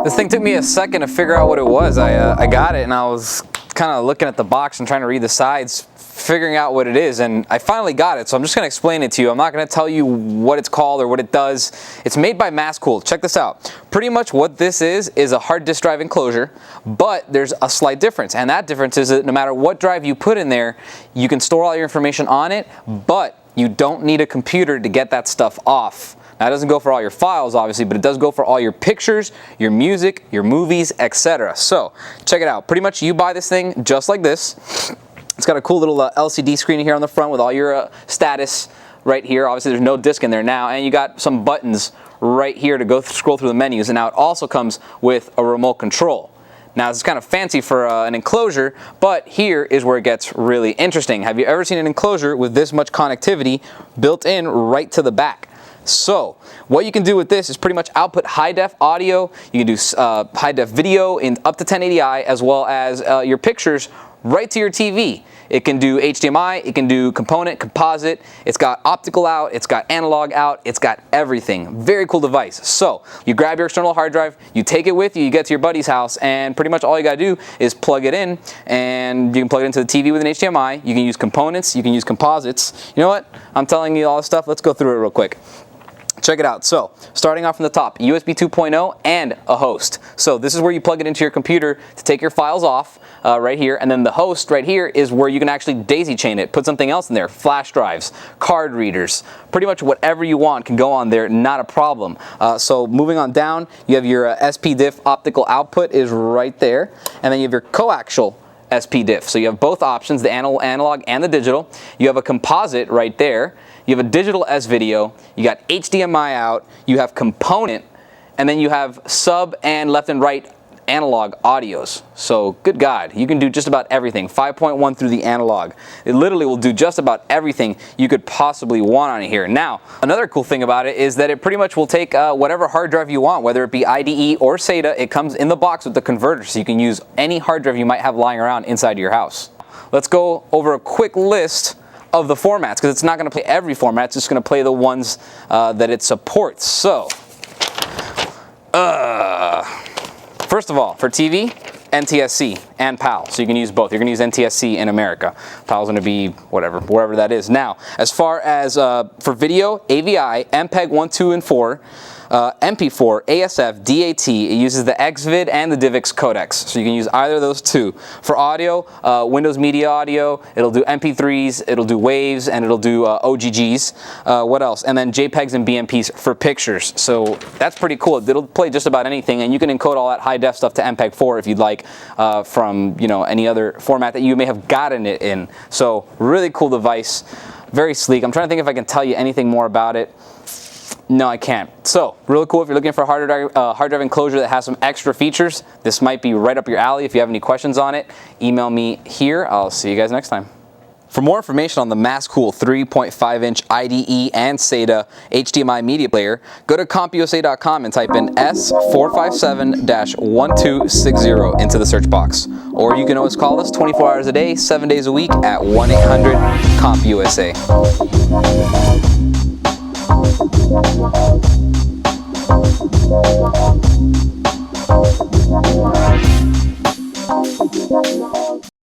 This thing took me a second to figure out what it was. I got it and I was kind of looking at the box and trying to read the sides, figuring out what it is, and I finally got it, so I'm just going to explain it to you. I'm not going to tell you what it's called or what it does. It's made by Masscool. Check this out. Pretty much what this is a hard disk drive enclosure, but there's a slight difference, and that difference is that no matter what drive you put in there, you can store all your information on it, but you don't need a computer to get that stuff off. Now, it doesn't go for all your files, obviously, but it does go for all your pictures, your music, your movies, etc. So, check it out. Pretty much you buy this thing just like this. It's got a cool little LCD screen here on the front with all your status right here. Obviously, there's no disk in there now, and you got some buttons right here to go scroll through the menus. And now it also comes with a remote control. Now, this is kind of fancy for an enclosure, but here is where it gets really interesting. Have you ever seen an enclosure with this much connectivity built in right to the back? So, what you can do with this is pretty much output high-def audio. You can do high-def video in up to 1080i, as well as your pictures right to your TV. It can do HDMI, it can do component, composite, it's got optical out, it's got analog out, it's got everything. Very cool device. So, you grab your external hard drive, you take it with you, you get to your buddy's house, and pretty much all you gotta do is plug it in, and you can plug it into the TV with an HDMI, you can use components, you can use composites. You know what? I'm telling you all this stuff, let's go through it real quick. Check it out. So, starting off from the top, USB 2.0 and a host. So this is where you plug it into your computer to take your files off right here, and then the host right here is where you can actually daisy chain it, put something else in there, flash drives, card readers, pretty much whatever you want can go on there, not a problem. So moving on down, you have your SPDIF optical output is right there, and then you have your coaxial SPDIF. So you have both options, the analog and the digital. You have a composite right there. You have a digital S-video, you got HDMI out, you have component, and then you have sub and left and right analog audios. So, good God, you can do just about everything. 5.1 through the analog. It literally will do just about everything you could possibly want on here. Now, another cool thing about it is that it pretty much will take whatever hard drive you want, whether it be IDE or SATA. It comes in the box with the converter, so you can use any hard drive you might have lying around inside your house. Let's go over a quick list of the formats, because it's not going to play every format, it's just going to play the ones that it supports. So, first of all, for TV, NTSC and PAL, so you can use both. You're going to use NTSC in America. PAL's going to be whatever, wherever that is. Now, as far as for video, AVI, MPEG 1, 2, and 4, MP4, ASF, DAT, it uses the XVID and the DivX codecs, so you can use either of those two. For audio, Windows Media Audio, it'll do MP3s, it'll do waves, and it'll do OGGs. What else? And then JPEGs and BMPs for pictures. So that's pretty cool. It'll play just about anything, and you can encode all that high def stuff to MPEG 4 if you'd like, from any other format that you may have gotten it in. So really cool device, very sleek. I'm trying to think if I can tell you anything more about it. No, I can't. So, really cool if you're looking for a hard drive enclosure that has some extra features. This might be right up your alley. If you have any questions on it, email me here. I'll see you guys next time. For more information on the Masscool 3.5-inch IDE and SATA HDMI media player, go to CompUSA.com and type in S457-1260 into the search box. Or you can always call us 24 hours a day, 7 days a week at 1-800-COMP-USA. Thank you.